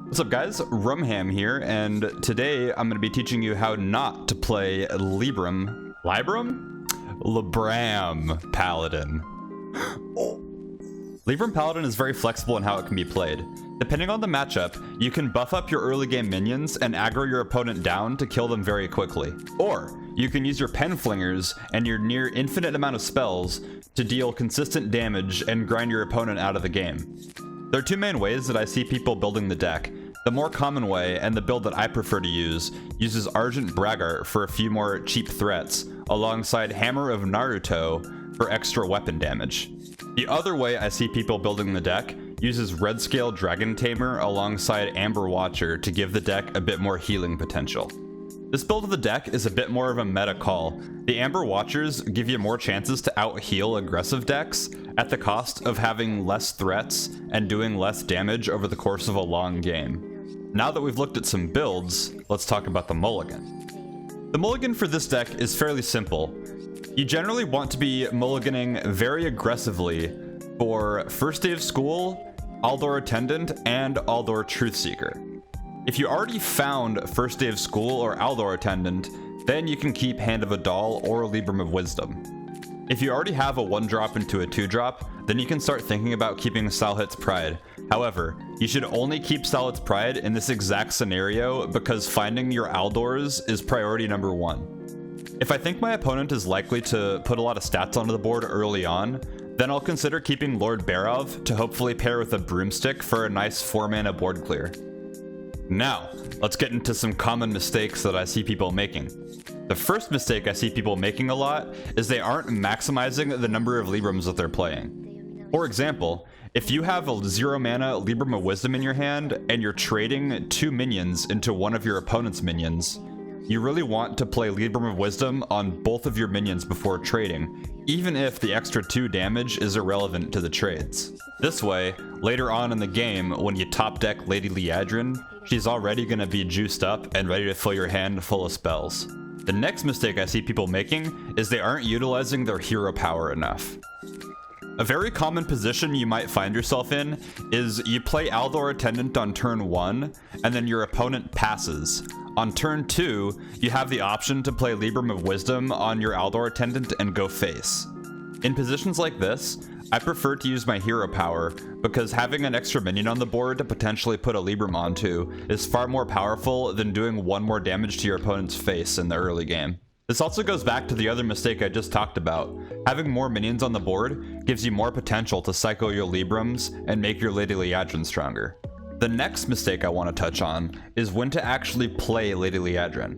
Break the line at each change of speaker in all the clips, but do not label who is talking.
What's up guys, Rumham here, and today I'm going to be teaching you how not to play Libram Paladin. Libram Paladin is very flexible in how it can be played. Depending on the matchup, you can buff up your early game minions and aggro your opponent down to kill them very quickly. Or, you can use your pen flingers and your near infinite amount of spells to deal consistent damage and grind your opponent out of the game. There are two main ways that I see people building the deck. The more common way, and the build that I prefer to use, uses Argent Braggart for a few more cheap threats, alongside Hammer of Naruto for extra weapon damage. The other way I see people building the deck uses Red Scale Dragon Tamer alongside Amber Watcher to give the deck a bit more healing potential. This build of the deck is a bit more of a meta call. The Amber Watchers give you more chances to out-heal aggressive decks at the cost of having less threats and doing less damage over the course of a long game. Now that we've looked at some builds, let's talk about the mulligan. The mulligan for this deck is fairly simple. You generally want to be mulliganing very aggressively for First Day of School, Aldor Attendant, and Aldor Truthseeker. If you already found First Day of School or Aldor Attendant, then you can keep Hand of a Doll or Libram of Wisdom. If you already have a 1-drop into a 2-drop, then you can start thinking about keeping Salhit's Pride. However, you should only keep Salhit's Pride in this exact scenario because finding your Aldors is priority number 1. If I think my opponent is likely to put a lot of stats onto the board early on, then I'll consider keeping Lord Barov to hopefully pair with a Broomstick for a nice 4-mana board clear. Now, let's get into some common mistakes that I see people making. The first mistake I see people making a lot is they aren't maximizing the number of Librams that they're playing. For example, if you have a 0-mana Libram of Wisdom in your hand and you're trading 2 minions into one of your opponent's minions, you really want to play Libram of Wisdom on both of your minions before trading, even if the extra 2 damage is irrelevant to the trades. This way, later on in the game, when you top deck Lady Liadrin, she's already going to be juiced up and ready to fill your hand full of spells. The next mistake I see people making is they aren't utilizing their hero power enough. A very common position you might find yourself in is you play Aldor Attendant on turn 1, and then your opponent passes. On turn 2, you have the option to play Libram of Wisdom on your Aldor Attendant and go face. In positions like this, I prefer to use my hero power because having an extra minion on the board to potentially put a Libram onto is far more powerful than doing 1 more damage to your opponent's face in the early game. This also goes back to the other mistake I just talked about. Having more minions on the board gives you more potential to cycle your Librams and make your Lady Liadrin stronger. The next mistake I want to touch on is when to actually play Lady Liadrin.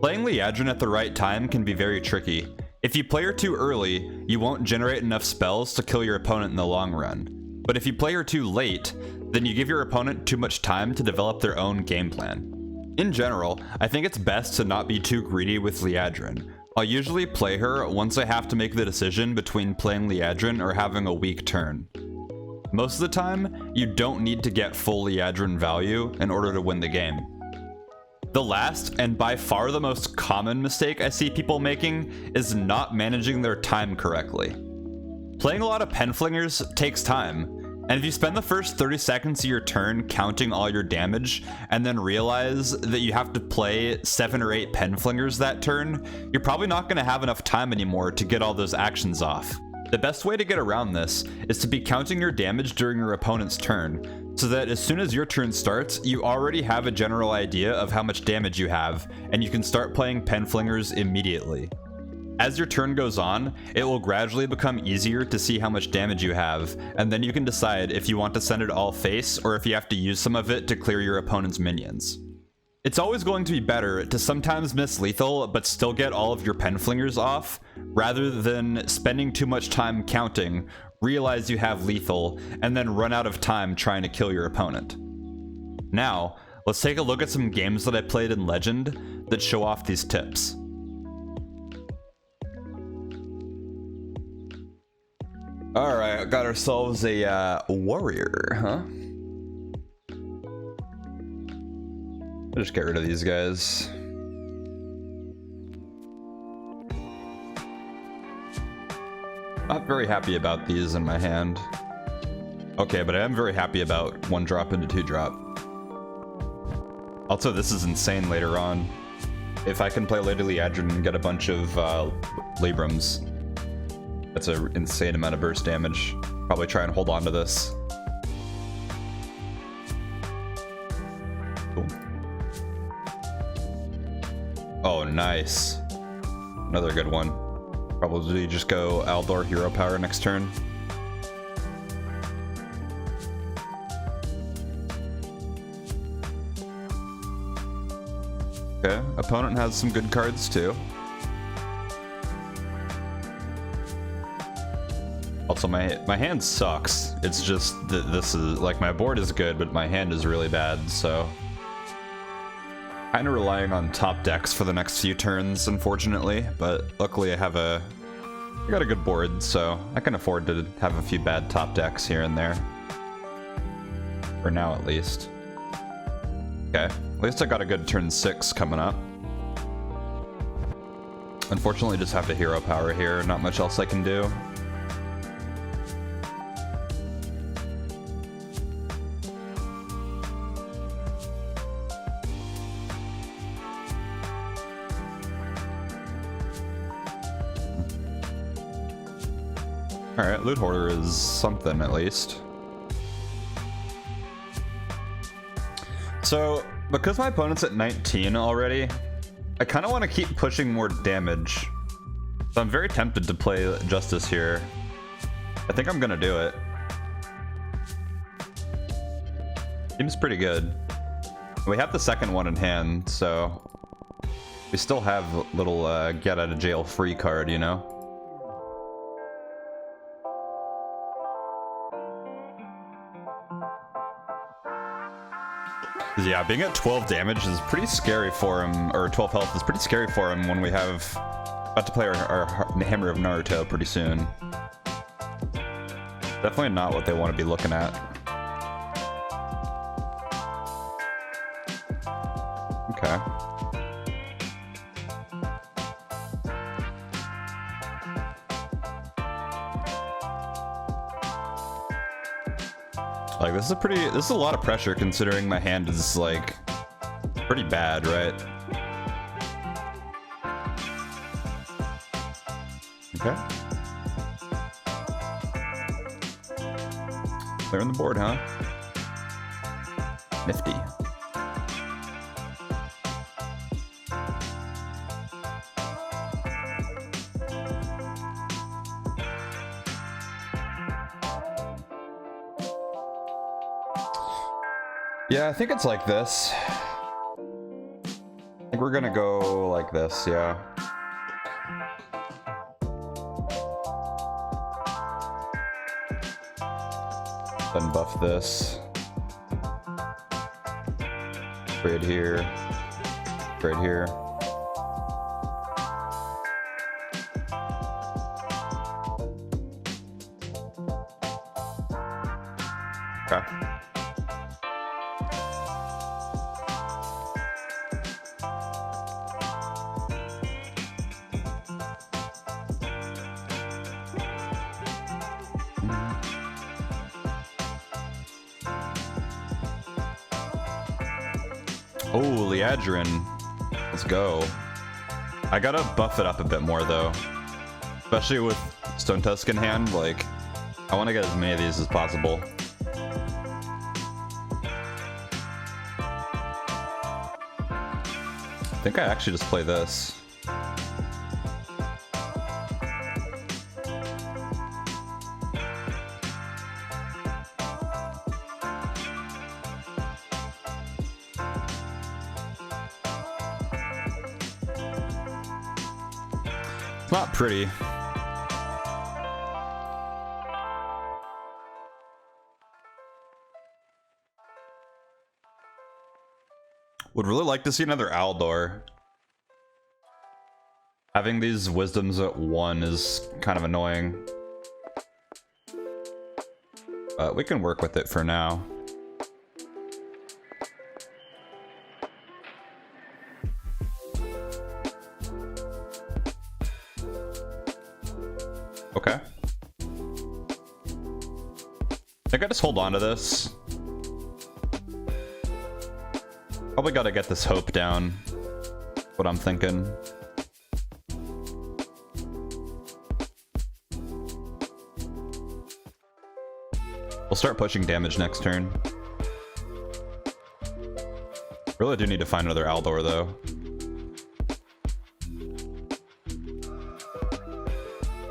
Playing Liadrin at the right time can be very tricky. If you play her too early, you won't generate enough spells to kill your opponent in the long run. But if you play her too late, then you give your opponent too much time to develop their own game plan. In general, I think it's best to not be too greedy with Liadrin. I'll usually play her once I have to make the decision between playing Liadrin or having a weak turn. Most of the time, you don't need to get full Liadrin value in order to win the game. The last, and by far the most common mistake I see people making, is not managing their time correctly. Playing a lot of pen flingers takes time, and if you spend the first 30 seconds of your turn counting all your damage, and then realize that you have to play 7 or 8 pen flingers that turn, you're probably not going to have enough time anymore to get all those actions off. The best way to get around this is to be counting your damage during your opponent's turn, so that as soon as your turn starts, you already have a general idea of how much damage you have, and you can start playing pen flingers immediately. As your turn goes on, it will gradually become easier to see how much damage you have, and then you can decide if you want to send it all face or if you have to use some of it to clear your opponent's minions. It's always going to be better to sometimes miss lethal but still get all of your pen flingers off, rather than spending too much time counting, realize you have lethal, and then run out of time trying to kill your opponent. Now, let's take a look at some games that I played in Legend that show off these tips. Alright, got ourselves a warrior, huh? I'll just get rid of these guys. Not very happy about these in my hand. Okay, but I am very happy about 1-drop into 2-drop. Also, this is insane later on. If I can play Lady Liadrin and get a bunch of Librams, that's an insane amount of burst damage. Probably try and hold on to this. Cool. Oh, nice. Another good one. Probably just go Aldor Hero Power next turn. Okay, opponent has some good cards too. Also, my hand sucks. It's just that this is like my board is good, but my hand is really bad. So, kind of relying on top decks for the next few turns, unfortunately. But luckily, I got a good board, so I can afford to have a few bad top decks here and there. For now, at least. Okay, at least I got a good turn 6 coming up. Unfortunately, just have to hero power here. Not much else I can do. Alright, Loot Hoarder is something at least. So, because my opponent's at 19 already, I kind of want to keep pushing more damage. So I'm very tempted to play Justice here. I think I'm going to do it. Seems pretty good. We have the second one in hand, so we still have a little get out of jail free card, you know? Yeah, being at 12 damage is pretty scary for him, or 12 health is pretty scary for him when we have about to play our Hammer of Naruto pretty soon. Definitely not what they want to be looking at. Okay. Like, this is a lot of pressure considering my hand is, like, pretty bad, right? Okay. Clearing the board, huh? Nifty. Yeah, I think it's like this. I think we're gonna go like this, yeah. Then buff this. Trade here. Trade here. Okay. Oh, Liadrin. Let's go. I gotta buff it up a bit more, though. Especially with Stone Tusk in hand, like, I want to get as many of these as possible. I think I actually just play this. It's not pretty. Would really like to see another Aldor. Having these wisdoms at 1 is kind of annoying. But we can work with it for now. Okay. I think I just hold on to this. Probably gotta get this hope down. What I'm thinking. We'll start pushing damage next turn. Really do need to find another Aldor though.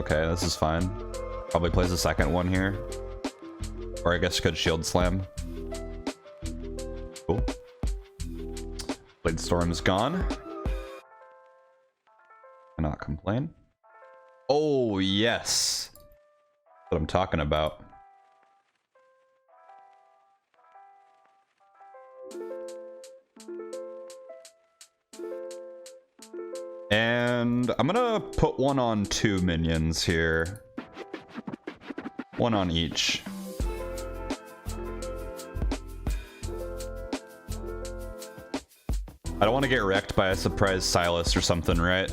Okay, this is fine. Probably plays a second one here. Or I guess could shield slam. Cool. Blade Storm is gone. Cannot complain. Oh, yes. That's what I'm talking about. And I'm gonna put one on 2 minions here. One on each. I don't want to get wrecked by a surprise Silas or something, right?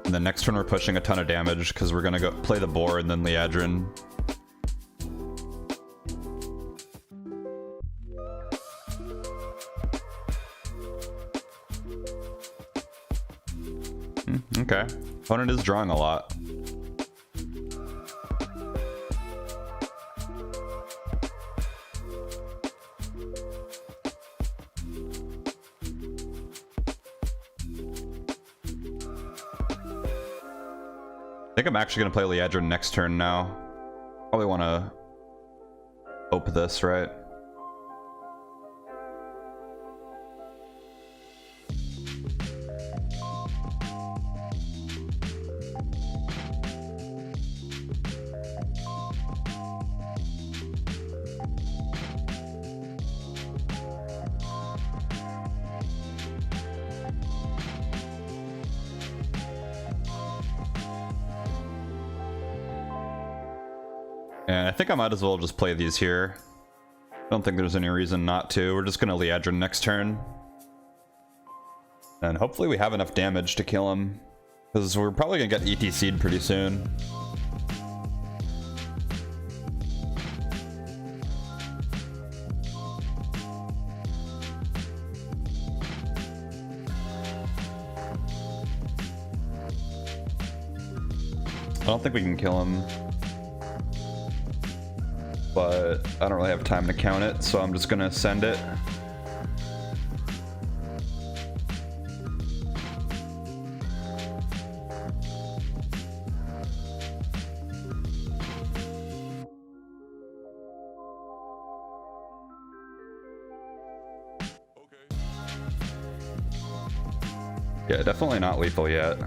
And then next turn we're pushing a ton of damage because we're gonna go play the boar and then Liadrin. Okay. Opponent is drawing a lot. I think I'm actually going to play Liadrin next turn now. Probably want to open this, right? And I think I might as well just play these here. I don't think there's any reason not to. We're just going to Liadrin next turn. And hopefully we have enough damage to kill him. Because we're probably going to get ETC'd pretty soon. I don't think we can kill him. But I don't really have time to count it, so I'm just gonna send it. Yeah, definitely not lethal yet.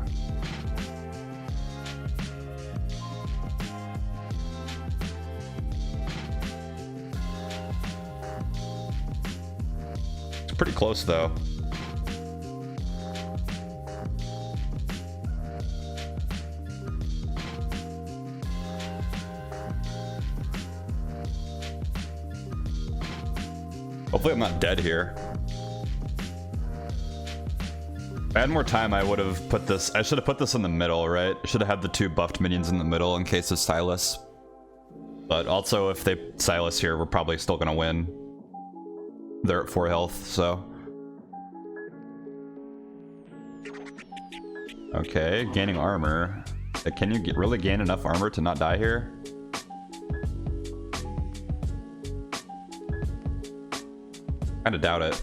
Pretty close though. Hopefully I'm not dead here. If I had more time, I would have put this. I should have put this in the middle, right? I should have had the 2 buffed minions in the middle in case of Silas. But also, if they Silas here, we're probably still gonna win. They're at 4 health, so. Okay, gaining armor. Can you really gain enough armor to not die here? Kinda doubt it.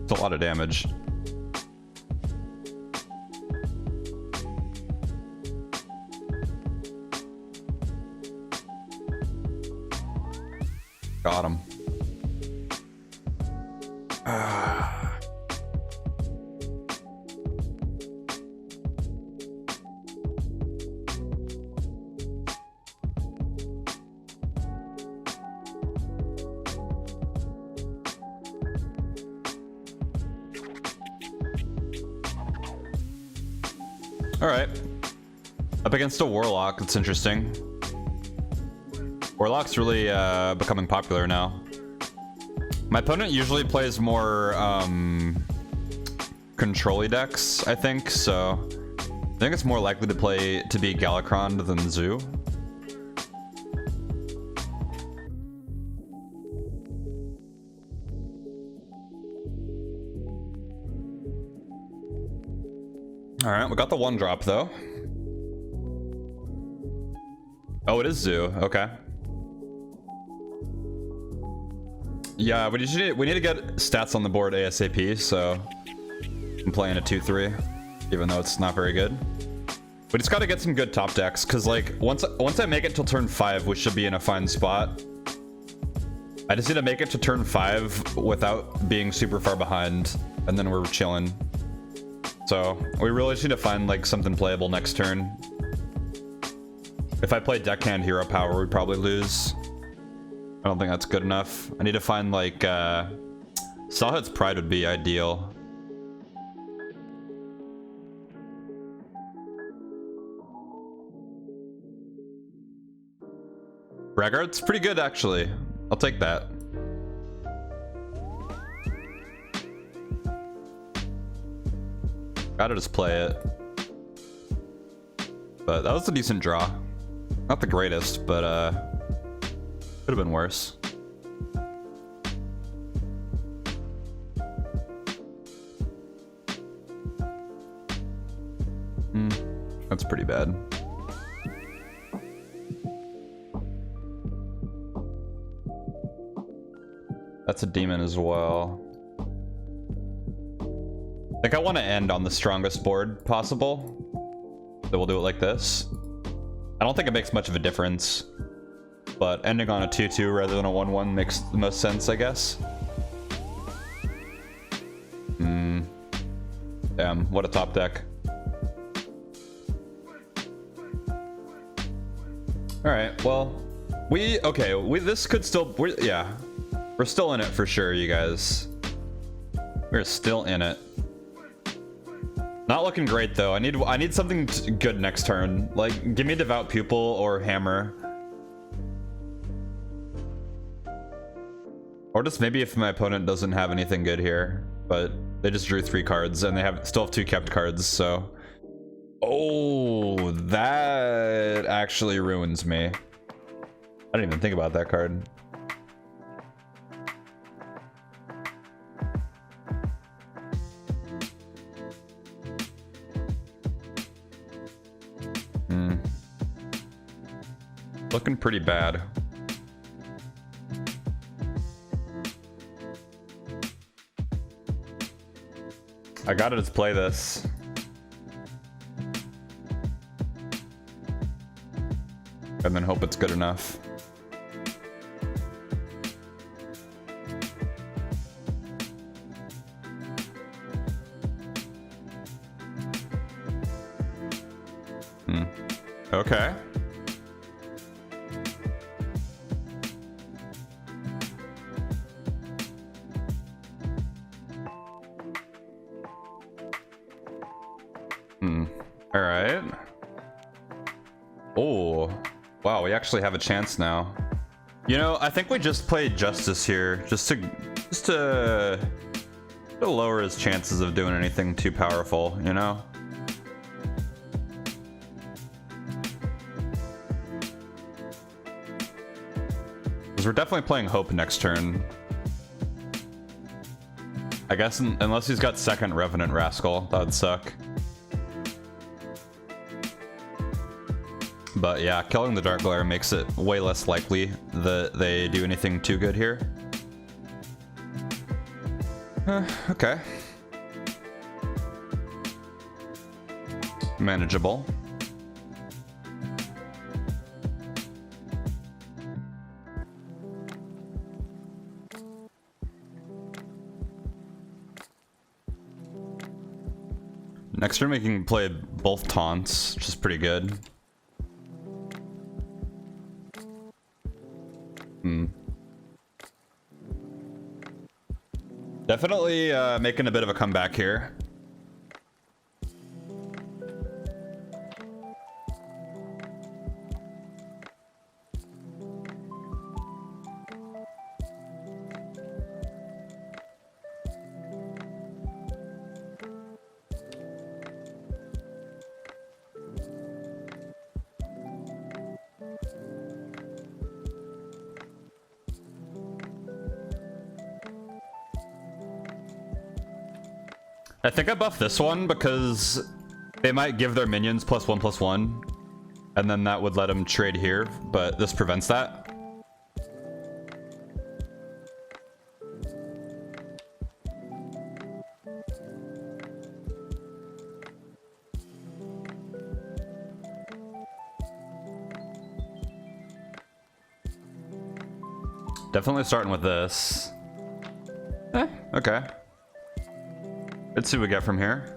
It's a lot of damage. Got him. Alright. Up against a Warlock, it's interesting. Warlock's really becoming popular now. My opponent usually plays more control-y decks, I think, so I think it's more likely to be Galakron than Zoo. Alright, we got the one drop though. Oh, it is Zoo. Okay. Yeah, we need to get stats on the board ASAP, so I'm playing a 2-3, even though it's not very good. We just gotta get some good top decks, because like once I make it till turn 5, we should be in a fine spot. I just need to make it to turn 5 without being super far behind, and then we're chilling. So we really just need to find like something playable next turn. If I play Deckhand Hero Power, we'd probably lose. I don't think that's good enough. I need to find like Sawhead's Pride would be ideal. Raggard's pretty good actually. I'll take that. Gotta just play it. But that was a decent draw. Not the greatest, but could have been worse. That's pretty bad. That's a demon as well. I think I want to end on the strongest board possible. So we'll do it like this. I don't think it makes much of a difference, but ending on a 2-2 rather than a 1-1 makes the most sense, I guess. Damn, what a top deck. Alright, well, this could still, yeah. We're still in it for sure, you guys. We're still in it. Not looking great though. I need something good next turn. Like, give me Devout Pupil or Hammer. Or just maybe if my opponent doesn't have anything good here, but they just drew 3 cards and they still have 2 kept cards, so. Oh, that actually ruins me. I didn't even think about that card. Looking pretty bad. I gotta just play this. And then hope it's good enough. Okay. All right. Oh, wow, we actually have a chance now. You know, I think we just played Justice here, just to lower his chances of doing anything too powerful, you know? Because we're definitely playing Hope next turn. I guess unless he's got second Revenant Rascal, that would suck. But yeah, killing the Dark Glare makes it way less likely that they do anything too good here. Okay. Manageable. Next turn we can play both taunts, which is pretty good. Definitely making a bit of a comeback here. I think I buffed this one because They might give their minions +1/+1, and then that would let them trade here, but this prevents that. Definitely starting with this. Okay. Let's see what we get from here.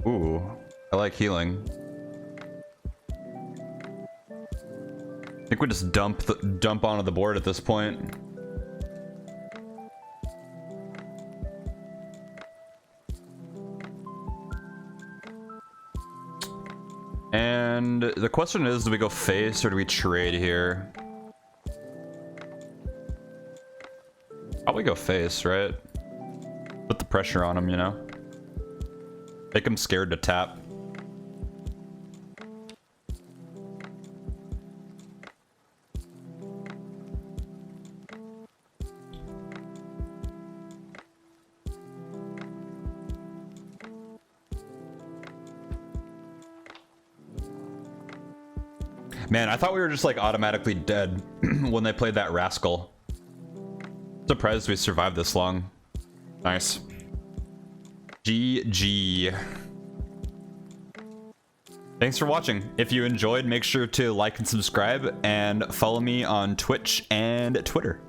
Ooh, I like healing. I think we just dump onto the board at this point. And the question is, do we go face or do we trade here? Probably go face, right? Put the pressure on him, you know? Make him scared to tap. Man, I thought we were just like automatically dead when they played that Rascal. Surprised we survived this long. Nice. GG. Thanks for watching. If you enjoyed, make sure to like and subscribe and follow me on Twitch and Twitter.